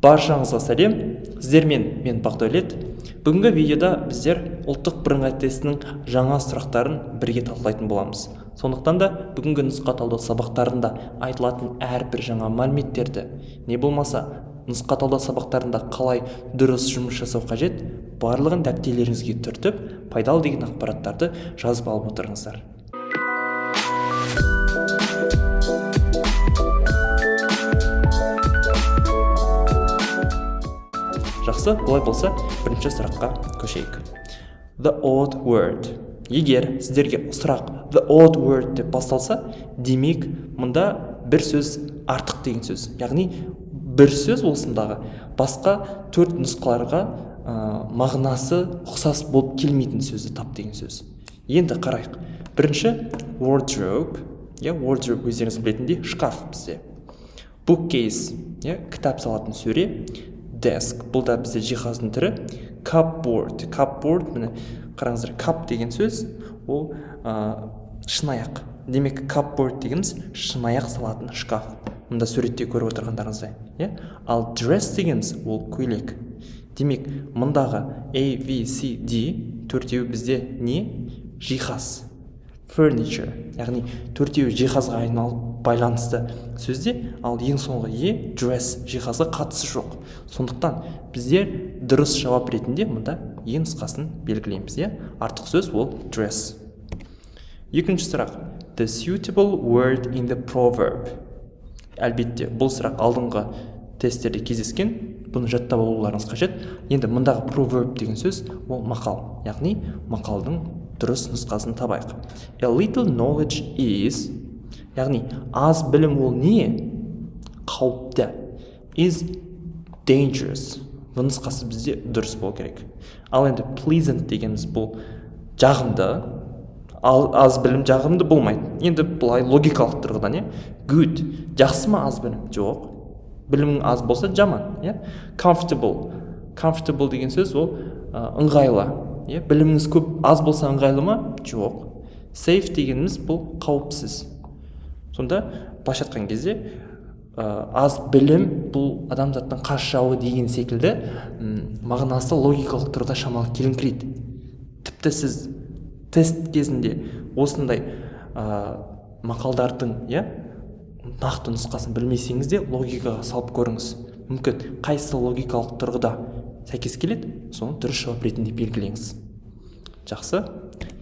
Баршаңызға сәлем, сіздермен мен Бақдәулет. Бүгінгі видеода біздер ұлттық бірыңғай тестінің жаңа сұрақтарын бірге талқылайтын боламыз. Сондықтан да бүгінгі нұсқа талдау сабақтарында айтылатын әрбір жаңа мәліметтерді, не болмаса нұсқа талдау сабақтарында қалай дұрыс жұмыс жасау қажет, барлығын дәптерлеріңізге түртіп, пайдалы деген ақпараттарды жазып алып отырыңыздар. Жақсы, бұлай болса, бірінші сұраққа көшейік. The odd word. Егер сіздерге сұрақ the odd word деп басталса, демек мұнда бір сөз артық деген сөз. Яғни бір сөз осындағы басқа төрт нұсқаларға мағынасы ұқсас болып келмейтін сөзді тап деген сөз. Енді қарайық. Бірінші wardrobe. Wardrobe өздеріңіз білетіндей шкаф бізде. Bookcase, кітап салатын сөре. Desk, бұл да бізде жиһаздың түрі. Cupboard, міне қараңыздар, cup деген сөз, ол шынаяқ. Демек, cupboard дегеніміз шынаяқ салатын шкаф. Мұнда суретте көріп отырғандарыңыздай. Ал dress дегеніміз ол көйлек. Демек, мұндағы A, V, C, D төртеуі бізде не? Жиһаз. Furniture, яғни төртеуі жиһазға айналып байланысты сөзде, ал ең соңғы dress, жиһазға қатысы жоқ. Сондықтан біздер дұрыс жауап ретінде мұнда ең нұсқасын белгілейміз. Артық сөз ол dress. Екінші сұрақ. The suitable word in the proverb. Әлбетте, бұл сұрақ алдыңғы тесттерде кездескен, бұны жаттап алуларыңыз қажет. Енді мұндағы proverb деген сөз ол мақал, яғни мақалдың дұрыс нұсқасын табайық. A little knowledge is, яғни аз білім ол не? Қауіпті. Is dangerous. Бұл нұсқасы бізде дұрыс болу керек. Ал енді pleasant дегеніміз бұл жағымды. Ал аз білім жағымды болмайды. Енді бұлай логикалық тұрғыдан, good. Жақсы ма аз білім? Жоқ. Білімің аз болса жаман. Comfortable деген сөз ол ыңғайлы. Біліміңіз көп аз болса ыңғайлы ма? Жоқ. Safe дегеніміз бұл қауіпсіз. Сонда былайша айтқан кезде аз білім бұл адамзаттың қас жауы деген секілді мағынасы логикалық тұрғыда шамалы келіңкірейді. Тіпті сіз тест кезінде осындай мақалдардың нақты нұсқасын білмесеңіз де логикаға салып көріңіз. Мүмкін қайсы логикалық тұрғыда сәйкес келеді, соны дұрыс жауап ретінде белгілеңіз. Жақсы.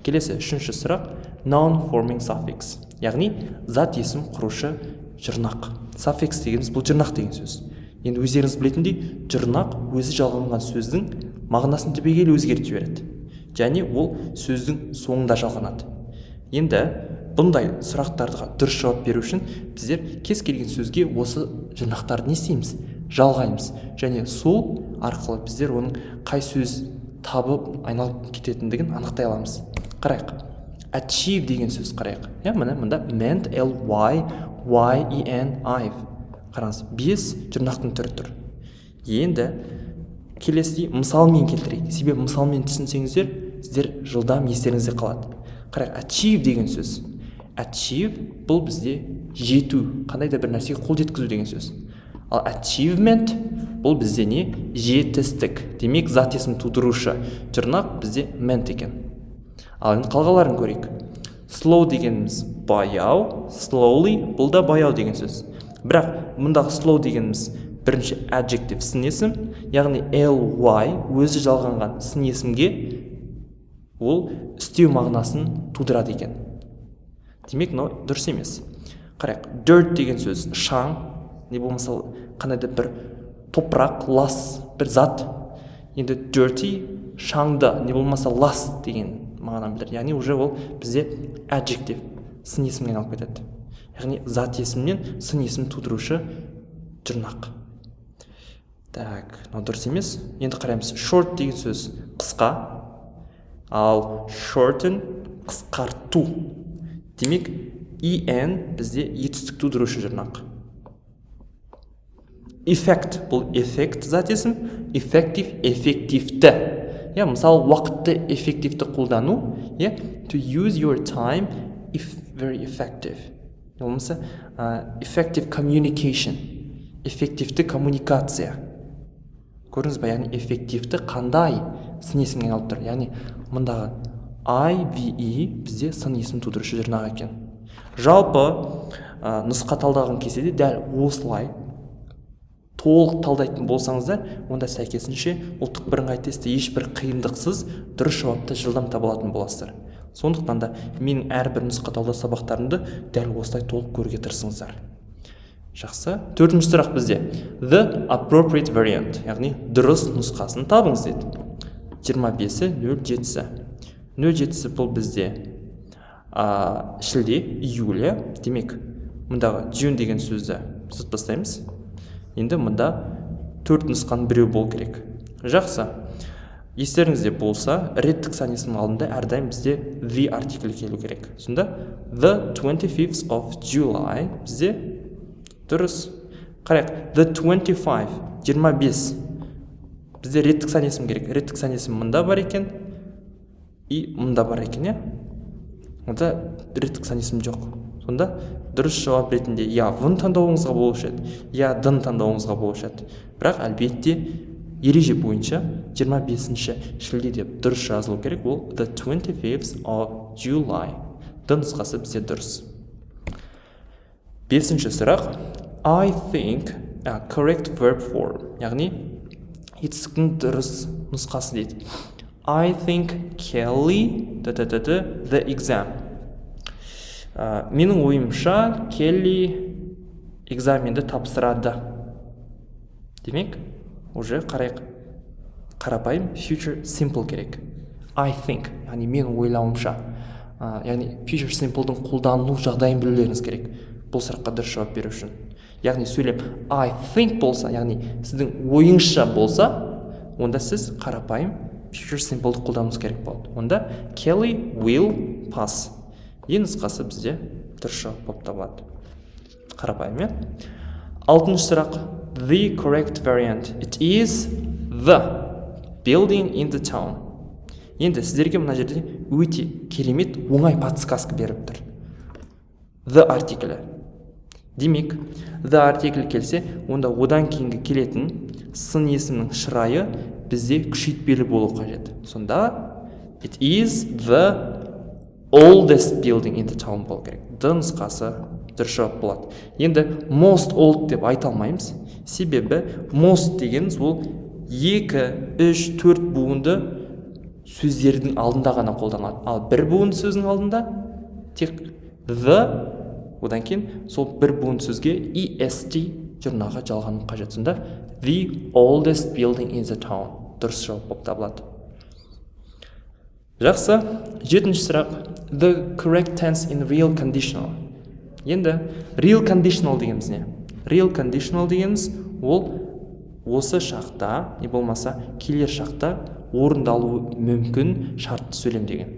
Келесі үшінші сұрақ noun forming suffix. Яғни зат есім құрушы жұрнақ. Suffix дегеніміз бұл жұрнақ деген сөз. Енді өздеріңіз білетіндей, жұрнақ өзі жалғанған сөздің мағынасын түбегейлі өзгертіп жібереді. Және ол сөздің соңында жалғанады. Енді бұндай сұрақтарға дұрыс жауап беру үшін біздер кез келген сөзге осы жұрнақтарды не істейміз? Жалғаймыз. Және сол арқылы біздер оның қай сөз табып айналып кететіндігін анықтай аламыз. Қарайық. Achieve деген сөз қарайық. Міне мұнда meant, L-Y-E-N-I. Қараңыз, 5 жұрнақтың түрі тұр. Енді келесі мысалмен келтірейік. Себебі мысалмен түсінсеңіздер, сіздер жылдам естеріңізде қалады. Қарайық, achieve деген сөз. Achieve бұл бізде жету, қандай да бір нәрсеге қол жеткізу деген сөз. Ал achievement бұл бізде не? Жетістік. Демек, зат есім тудырушы. Жұрнақ бізде meant екен. Ал енді қалғаларын көрейік. Slow дегеніміз баяу, slowly бұл да баяу деген сөз. Бірақ мұндағы slow дегеніміз бірінші adjective сын есім, яғни ly өзі жалғанған сын есімге ол істеу мағынасын тудырады екен. Демек, дұрыс емес. Қарайық. Dirt деген сөз шаң, не болмаса қандай да бір топырақ, лас, бір зат. Енді dirty шаңды, не болмаса лас деген мағынаны білдіреді. Яғни уже ол бізде adjective сын есімге алып кетеді. Яғни зат есімнен сын есім тудырушы жұрнақ. Так, дұрыс емес. Енді қараймыз. Short деген сөз қысқа, ал shorten қысқарту. Демек, en бізде етістік тудырушы жұрнақ. Effect бұл эффект зат есім, effective эффективті. Мысалы, уақытты эффективті қолдану, to use your time very effective. Болмаса, effective communication, эффективті коммуникация. көрдіңіз ба, яғни эффективті қандай сын есімге айналып тұр. Яғни мұндағы IVE бізде сын есім тудырушы жұрнақ екен. Жалпы нұсқа талдаған кезде де дәл осылай толық талдайтын болсаңыздар, онда сәйкесінше ұлттық бірыңғай тестте ешбір қиындықсыз дұрыс жауапты жылдам таба алатын боласыздар. Сондықтан да менің әрбір нұсқа талдау сабақтарымды дәл осылай толық көруге тырысыңыздар. Жақсы. Төртінші сұрақ бізде the appropriate variant, яғни дұрыс нұсқасын табыңыз деді. 25-і 07-сі. 07-сі бұл бізде шілде, июля. Демек, мұндағы June деген сөзді сызып тастаймыз. Енді мұнда 4 нұсқаның біреу болу керек. Жақсы. Естеріңізде болса, реттік сан есімнің алдында әрдайым бізде the артиклі келу керек. Сонда the 25th of July бізде дұрыс. Қарайық, the 25, 25. Бізде реттік сан есім керек. Реттік сан есім мұнда бар екен, и мұнда бар екен, Мұнда реттік сан есім жоқ. Сонда дұрыс жауап ретінде я вын таңдауыңызға болушы еді, я дын таңдауыңызға болушы еді. Бірақ әлбетте ереже бойынша 25-ші шілде деп дұрыс жазылу керек. Ол the 25th of July. Дын нұсқасы бізде дұрыс. 5-ші сұрақ I think correct verb form, яғни етістіктің дұрыс нұсқасы дейді. I think Kelly the exam. Менің ойымша Келли экзаменді тапсырады. Демек, уже қарапайым future simple керек. I think, яғни менің ойлауымша. Яғни future simple'дың қолданылу жағдайын білулеріңіз керек. Бұл сұраққа дұрыс жауап беру үшін. Яғни сөйлем I think болса, яғни сіздің ойыңызша болса, онда сіз қарапайым future simple'ды қолдануыңыз керек болады. Онда Kelly will pass. Ең нұсқасы бізде дұрыс жауап болып табылады. Қарапайым, 6-шы сұрақ the correct variant. It is the building in the town. Енді сіздерге мына жерде өте керемет оңай подсказка беріп тұр. The артиклі. Демек, the артиклі келсе, онда одан кейінгі келетін сын есімнің шырайы бізде күшейтпелі болу қажет. Сонда it is the oldest building in the town болу керек. The нұсқасы дұрыс жауап болады. Енді most old деп айта алмаймыз. Себебі most дегеніміз ол 2, 3, 4 буынды сөздердің алдында ғана қолданылады. Ал бір буынды сөздің алдында тек the, одан кейін сол бір буынды сөзге est жұрнаға жалғану қажет. Сонда the oldest building in the town дұрыс жауап болып табылады. Жақсы. 7-ші сұрақ the correct tense in real conditional. Енді real conditional дегеніміз не? Real conditional дегеніміз ол осы шақта, не болмаса келер шақта орындалуы мүмкін шартты сөйлем деген.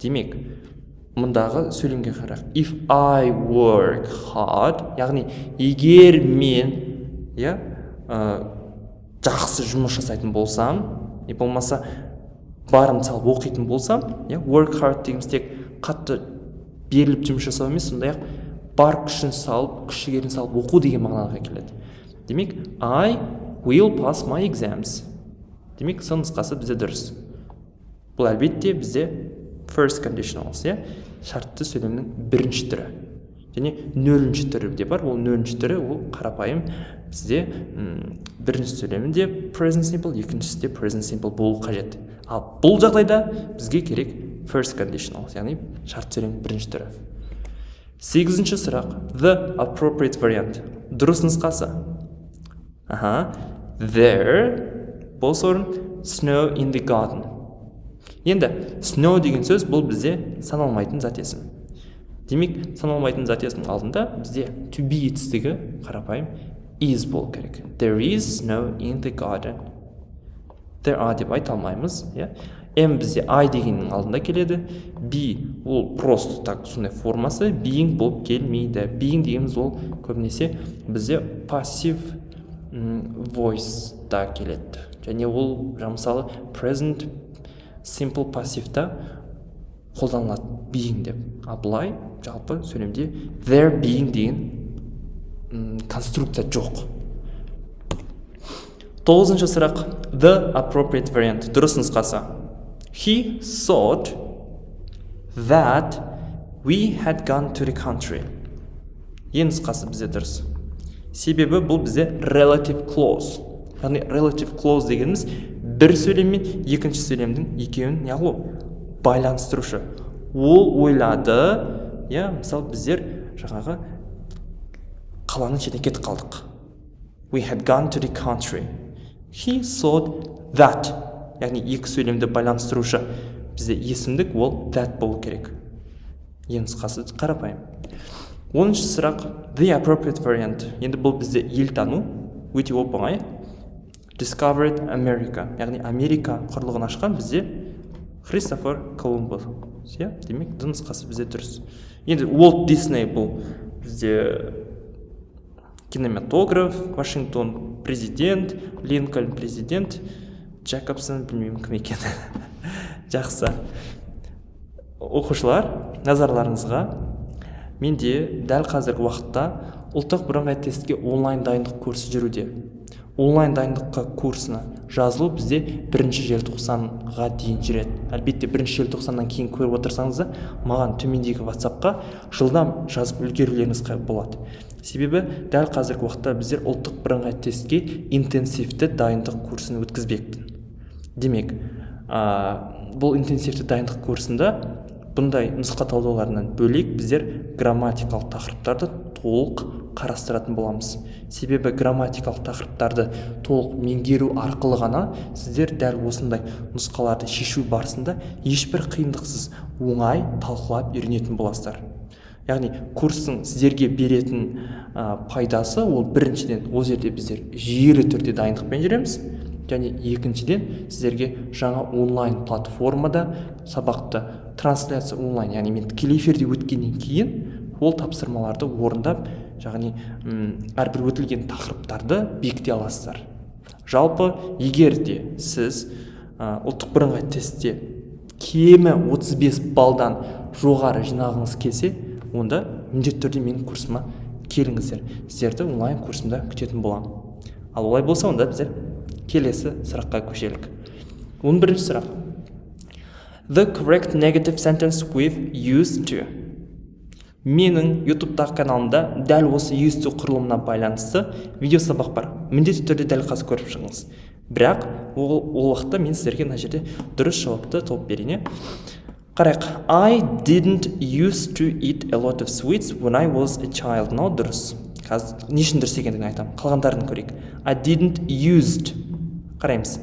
Демек, мұндағы сөйлемге қарақ. If I work hard, яғни егер мен жақсы жұмыс жасайтын болсам, не болмаса барым салып оқитын болсам, work hard дегеніміз тек қатты беріліп жұмыс жасау емес, сондай-ақ бар күшін салып, күш-жігерін салып оқу деген мағынаға келеді. Демек, I will pass my exams. Демек, сын нұсқасы бізде дұрыс. Бұл әлбетте бізде first conditionals, шартты сөйлемнің бірінші түрі. Және нөлінші түрі де бар. Ол нөлінші түрі ол қарапайым бізде бірінші сөйлемінде present simple, екіншісінде present simple болу қажет. Ал бұл жағдайда бізге керек first conditional, яғни шартты сөйлемнің бірінші түрі. 8-ші сұрақ the appropriate variant. Дұрыс нұсқасы. There бос орын snow in the garden. Енді snow деген сөз бұл бізде саналмайтын зат есім. Демек, саналмайтын зат есімнің алдында бізде to be етістігі қарапайым is болу керек. There is snow in the garden. There are деп айта алмаймыз. M бізде I дегеннің алдында келеді. Be ол просто так сондай формасы, being болып келмейді. Being дегеніміз ол көбінесе бізде passive voice-да келеді. Және ол мысалы present simple passive-да қолданылады being деп. Былай жалпы сөйлемде there being деген конструкция жоқ. 9-шы сұрақ. The appropriate variant. Дұрыс нұсқасы. He thought that we had gone to the country. Ең нұсқасы бізде дұрыс. Себебі бұл бізде relative clause. Яғни relative clause дегеніміз бір сөйлем мен екінші сөйлемдің екеуін байланыстырушы. Ол ойлады, мысалы біздер жаңағы қаланың шетіне кетіп қалдық. We had gone to the country. He thought that. Яғни екі сөйлемді байланыстырушы. Бізде есімдік ол that болу керек. Ең нұсқасы қарапайым. 10-шы сұрақ. The appropriate variant. Енді бұл бізде ел тану, өте оп-оңай. Discovered America. Яғни Америка құрлығын ашқан бізде Christopher Columbus. Демек, нұсқасы бізде дұрыс. Енді Walt Disney бұл бізде кинематограф, Вашингтон президент, Линкольн президент, Джекобсон білмеймін кім екен. Жақсы. Оқушылар, назарларыңызға, менде дәл қазіргі уақытта ұлттық бірыңғай тестке онлайн дайындық курсы жүруде. Онлайн дайындыққа курсына жазылу бізде 1 желтоқсанға дейін жүреді. Әлбетте 1 желтоқсаннан кейін көріп отырсаңыз да, маған төмендегі WhatsApp-қа жылдам жазып үлгерулеріңіз болады. Себебі дәл қазіргі уақытта біздер ұлттық бірыңғай тестке интенсивті дайындық курсын өткізбекпін. Демек, бұл интенсивті дайындық курсында бұндай нұсқа талдауларынан бөлек біздер грамматикалық тақырыптарды толық қарастыратын боламыз. Себебі грамматикалық тақырыптарды толық меңгеру арқылы ғана сіздер дәл осындай нұсқаларды шешу барысында ешбір қиындықсыз оңай талқылап үйренетін боласыздар. Яғни курстың сіздерге беретін пайдасы ол біріншіден ол жерде біздер жүйелі түрде дайындықпен жүреміз. Және екіншіден сіздерге жаңа онлайн платформада сабақты трансляция онлайн, яғни мен тікелей эфирде өткеннен кейін ол тапсырмаларды орындап, яғни әрбір өтілген тақырыптарды бекіте аласыздар. Жалпы, егер де сіз ұлттық бірыңғай тестте кемі 35 балдан жоғары жинағыңыз келсе, онда міндетті түрде менің курсыма келіңіздер. Сіздерді онлайн курсымда күтетін боламын. Ал олай болса, онда біздер келесі сұраққа көшелік. 11-ші сұрақ. The correct negative sentence with used to. Менің YouTube-тағы каналымда дәл осы used to құрылымына байланысты видео сабақ бар. Міндетті түрде дәл қазір көріп шығыңыз. Бірақ ол уақытта мен сіздерге мына жерде дұрыс жауапты тауып берейін. Қарайық. I didn't used to eat a lot of sweets when I was a child. Мынау дұрыс. Қазір не үшін дұрыс екендігін айтамын. Қалғандарын көрейік. I didn't used. Қараймыз.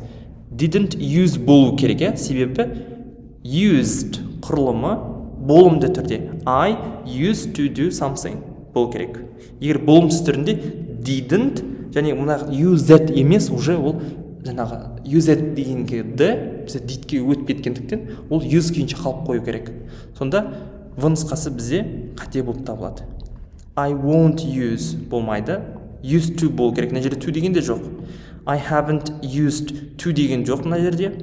Didn't use болу керек, себебі used құрылымы болымды түрде. I used to do something болу керек. Егер болымсыз түрінде didn't және мына used емес, уже ол жаңағы used дегенге бізде didке өтіп кеткендіктен ол use күйінше қалып қою керек. Сонда в нұсқасы бізде қате болып табылады. I won't use болмайды, used to болу керек. Мына жерде to деген де жоқ. I haven't used to деген жоқ мына жерде.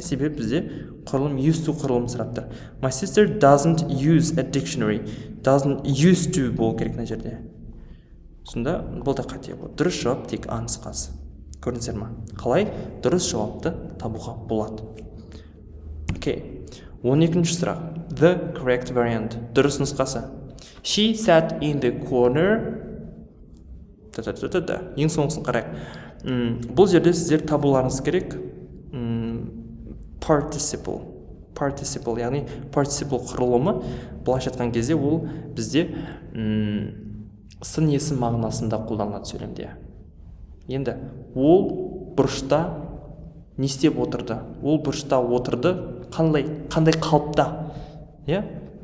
Себебі бізде құрылым used to құрылым сұрапты. My sister doesn't use a dictionary. Doesn't used to болу керек мына жерде. Сонда бұл да қате болады. Дұрыс жауап тек А нұсқасы. Көрдіңіздер ме? Қалай дұрыс жауапты табуға болады. Окей. 12-ші сұрақ. The correct variant. Дұрыс нұсқасы. She sat in the corner. Ең соңғысын қарайық. Бұл жерде сіздер табуларыңыз керек participle, яғни participle құрылымы былайша айтқан кезде ол бізде сын есім мағынасында қолданылады сөйлемде. Енді ол бұрышта не істеп отырды? Ол бұрышта отырды, қандай қалыпта?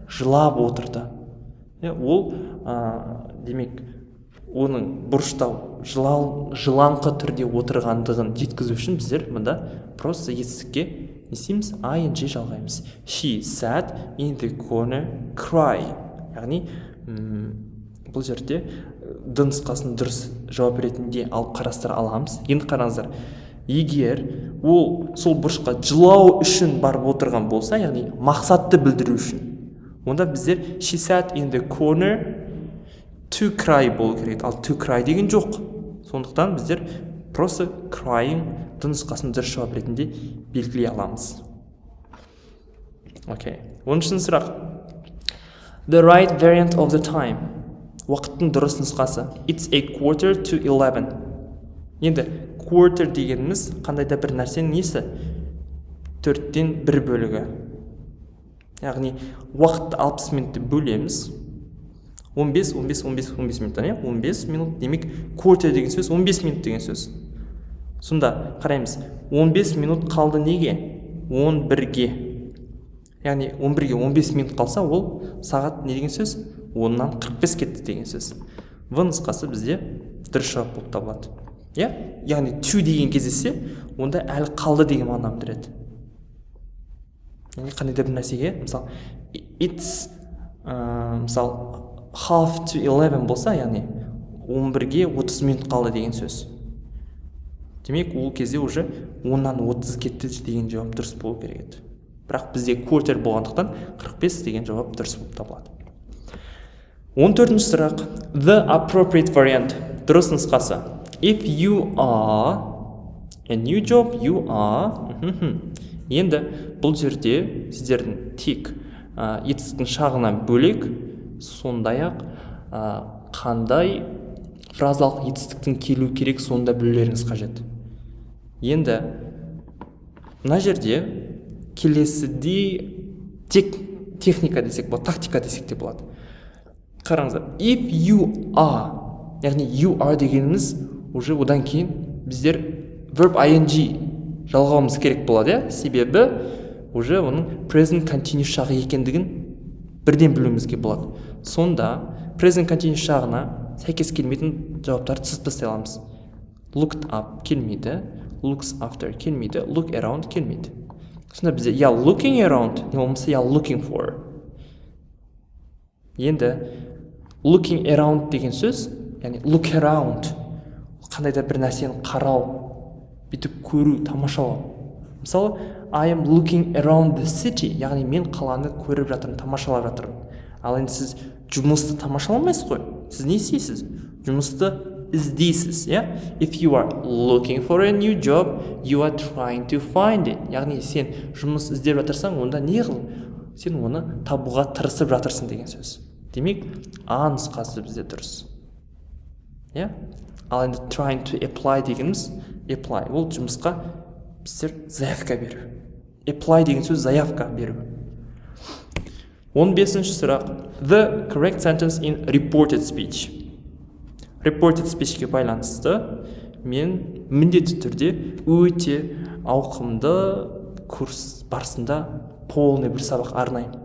Жылап отырды. Ол демек оның бұрышта жылаңқы түрде отырғандығын жеткізу үшін біздер мұнда просто етістікке не істейміз? ing жалғаймыз. She sat in the corner crying. Яғни бұл жерде д нұсқасын дұрыс жауап ретінде алып қарастыра аламыз. Енді қараңыздар, егер ол сол бұрышқа жылау үшін барып отырған болса, яғни мақсатты білдіру үшін, онда біздер she sat in the corner to cry болу керек. Ал to cry деген жоқ. Сондықтан біздер просто crying нұсқасын дұрыс жауап ретінде белгілей аламыз. Окей. 10-ші сұрақ. The right variant of the time. Уақыттың дұрыс нұсқасы. It's a 10:45. Енді quarter дегеніміз қандай да бір нәрсенің несі? 4-тен 1 бөлігі. Яғни уақытты 60 минутты бөлеміз. 15 минуттан, 15 минут демек quarter деген сөз 15 минут деген сөз. Сонда қараймыз. 15 минут қалды неге? 11-ге. Яғни 11-ге 15 минут қалса, ол сағат не деген сөз? 10-нан 45 кетті деген сөз. В нұсқасы бізде дұрыс жауап болып табылады. Яғни to деген кездессе, онда әлі қалды деген мағына білдіреді. Яғни қандай да бір нәрсеге, мысалы it's мысалы half to 11 болса, яғни 11-ге 30 минут қалды деген сөз. Демек, ол кезде уже 10-нан 30 кетті деген жауап дұрыс болу керек еді. Бірақ бізде quarter болғандықтан 45 деген жауап дұрыс болып табылады. 14-ші сұрақ. The appropriate variant. Дұрыс нұсқасы. If you are a new job, you are. Енді бұл жерде сіздердің тек етістіктің шағынан бөлек, сондай-ақ қандай фразалық етістіктің келу керек, сонда білулеріңіз қажет. Енді мына жерде келесіде техника десек болады, тактика десек те болады. Қараңыздар, if you are, яғни you are дегеніміз уже одан кейін біздер verb ing жалғауымыз керек болады, себебі уже оның present continuous шағы екендігін бірден білуімізге болады. Сонда present continuous шағына сәйкес келмейтін жауаптарды сызып тастай аламыз. Looked up келмейді, looks after келмейді, look around келмейді. Сонда бізде looking around не болмаса looking for. Енді looking around деген сөз, яғни look around, қандай да бір нәрсені қарау, бүйтіп көру, тамашалау. Мысалы, I am looking around the city, яғни мен қаланы көріп жатырмын, тамашалап жатырмын. Ал енді сіз жұмысты тамашаламайсыз ғой. Сіз не істейсіз? Жұмысты іздейсіз, If you are looking for a new job, you are trying to find it. Яғни сен жұмыс іздеп жатырсаң, онда не қыл? Сен оны табуға тырысып жатырсың деген сөз. Демек, А нұсқасы бізде дұрыс. Ал енді trying to apply дегеніміз, apply, ол жұмысқа біздер заявка беру. Apply деген сөз заявка беру. 15-ші сұрақ. The correct sentence in reported speech. Reported speechке байланысты мен міндетті түрде өте ауқымды курс барысында полный бір сабақ арнаймын.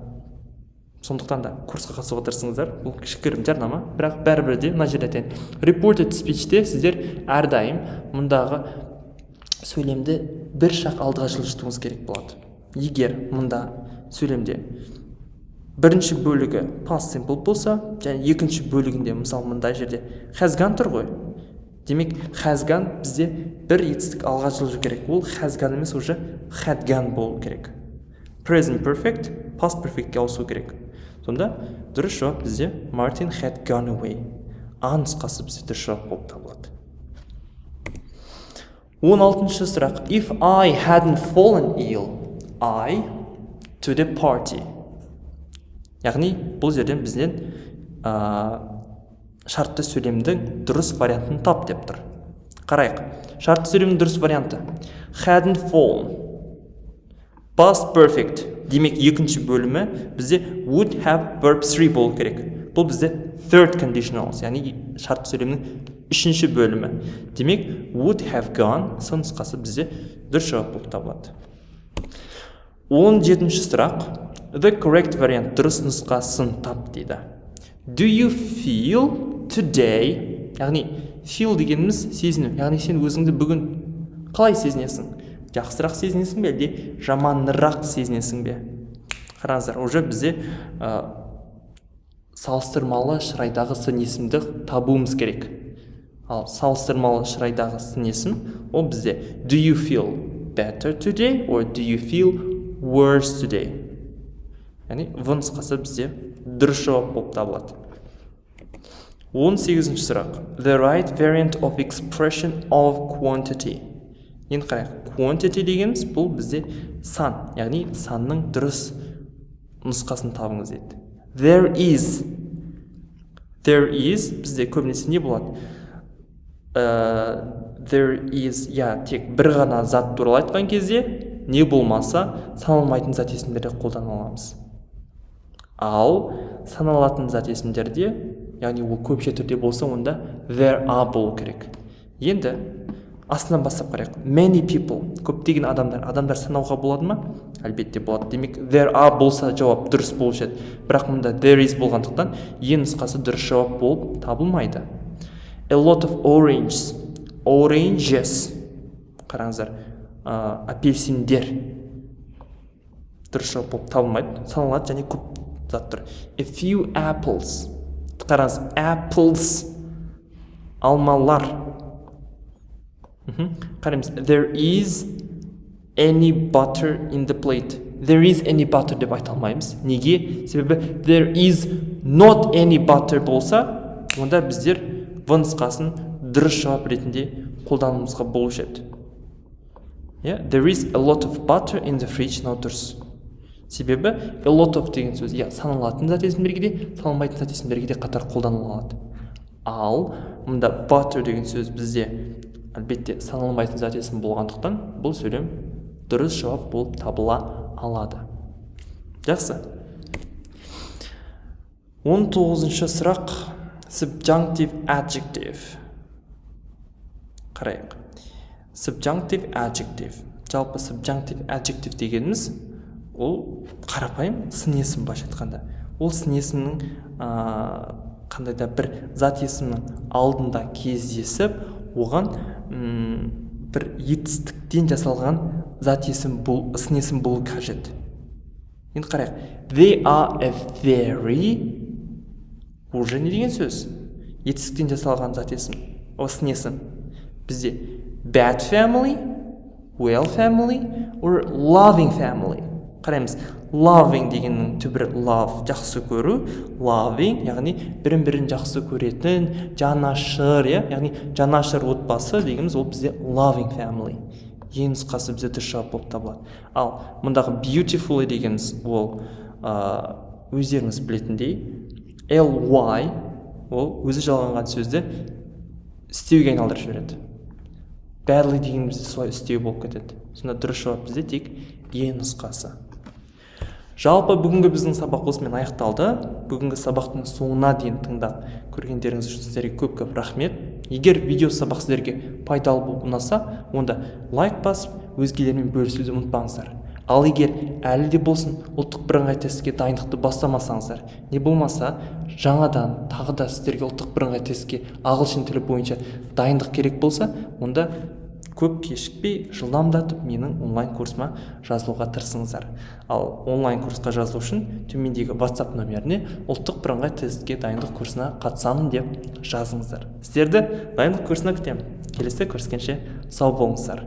Сондықтан да курсқа қатысуға тырысыңыздар. Бұл кішігірім жарнама, бірақ бәрібір де мына жерде айтайын. Reported speechте сіздер әрдайым мұндағы сөйлемді бір шақ алдыға жылжытуыңыз керек болады. Егер мұнда сөйлемде бірінші бөлігі past simple болса, және екінші бөлігінде, мысалы мұндай жерде has gone тұр ғой. Демек, has gone бізде бір етістік алға жылжу керек. Ол has gone емес, уже had gone болу керек. Present perfect, past perfectке ауысу керек. Сонда дұрыс жауап бізде Martin had gone away. А нұсқасы бізде дұрыс жауап болып табылады. 16-ші сұрақ. If I hadn't fallen ill, I to the party. Яғни бұл жерден бізден шартты сөйлемдің дұрыс вариантын тап деп тұр. Қарайық. Шартты сөйлемнің дұрыс варианты. Hadn't fallen. Past perfect. Демек, екінші бөлімі бізде would have verb 3 болу керек. Бұл бізде third conditionals, яғни шартты сөйлемнің үшінші бөлімі. Демек, would have gone сын нұсқасы бізде дұрыс жауап болып табылады. 17-ші сұрақ. The correct variant дұрыс нұсқасын тап дейді. Do you feel today? Яғни feel дегеніміз сезіну. Яғни сен өзіңді бүгін қалай сезінесің? Жақсырақ сезінесің бе, әлде жаманырақ сезінесің бе? Қараңыздар, уже бізде салыстырмалы шырайдағы сын есімді табуымыз керек. Ал салыстырмалы шырайдағы сын есім, ол бізде do you feel better today or do you feel worse today? Яғни в нұсқасы бізде дұрыс жауап болып табылады. 18-ші сұрақ. The right variant of expression of quantity. Енді қарайық. Quantity дегеніміз бұл бізде сан, яғни санның дұрыс нұсқасын табыңыз дейді. There is бізде көбінесе не болады? There is, тек бір ғана зат туралы айтқан кезде, не болмаса саналмайтын зат есімдерді қолдана аламыз. Ал саналатын зат есімдерде, яғни ол көпше түрде болса, онда there are болу керек. Енді астынан бастап қарайық. Many people, көптеген адамдар санауға болады ма? Әлбетте болады. Демек there are болса жауап дұрыс болушы еді. Бірақ мұнда there is болғандықтан ең нұсқасы дұрыс жауап болып табылмайды. A lot of oranges. Қараңыздар, апельсиндер дұрыс жауап болып табылмайды. Саналады және көп зат тұр. A few apples. Қараңыз, apples, алмалар. Қараймыз, there is any butter in the plate. There is any butter деп айта алмаймыз. Неге? Себебі there is not any butter болса, онда біздер в нұсқасын дұрыс жауап ретінде қолдануымызға болушы еді. There is a lot of butter in the fridge. Дұрыс. Себебі a lot of деген сөз саналатын зат есімдерге де, саналмайтын зат есімдерге де қатар қолданылады. Ал мұнда butter деген сөз бізде әлбетте саналмайтын зат есім болғандықтан бұл сөйлем дұрыс жауап болып табыла алады. Жақсы. 19-ші сұрақ. Subjunctive adjective. Қарайық. Subjunctive adjective. Жалпы subjunctive adjective дегеніміз ол қарапайым сын есім былайша айтқанда. Ол сын есімнің қандай да бір зат есімнің алдында кездесіп, оған бір етістіктен жасалған зат есім сын есім болу қажет. Енді қарайық. They are a very, уже не деген сөз? Етістіктен жасалған зат есім, сын есім. Бізде bad family, well family, or loving family. Қараймыз, loving дегеннің түбірі love, жақсы көру, loving, яғни бірін-бірін жақсы көретін, жанашыр, яғни жанашыр отбасы дегеніміз ол бізде loving family. Ең нұсқасы бізде дұрыс жауап болып табылады. Ал мұндағы beautiful дегеніміз ол өздеріңіз білетіндей ly, ол өзі жалғанған сөзді істеуге айналдырып жібереді. Badly дегенімізде солай істеу болып кетеді. Сонда дұрыс жауап бізде тек ең нұсқасы. Жалпы бүгінгі біздің сабақ осымен аяқталды. Бүгінгі сабақтың соңына дейін тыңдап көргендеріңіз үшін сіздерге көп рахмет. Егер видео сабақ сіздерге пайдалы болып ұнаса, онда лайк басып, өзгелермен бөлісуді ұмытпаңыздар. Ал егер әлі де болсын ұлттық бірыңғай тестке дайындықты бастамасаңыздар, не болмаса жаңадан тағы да сіздерге ұлттық бірыңғай тестке ағылшын тілі бойынша дайындық керек болса, онда көп кешікпей жылдамдатып менің онлайн курсыма жазылуға тырысыңыздар. Ал онлайн курсқа жазылу үшін төмендегі WhatsApp нөміріне ұлттық бірыңғай тестке дайындық курсына қатысамын деп жазыңыздар. Сіздерді дайындық курсына күтемін. Келесі көріскенше сау болыңыздар.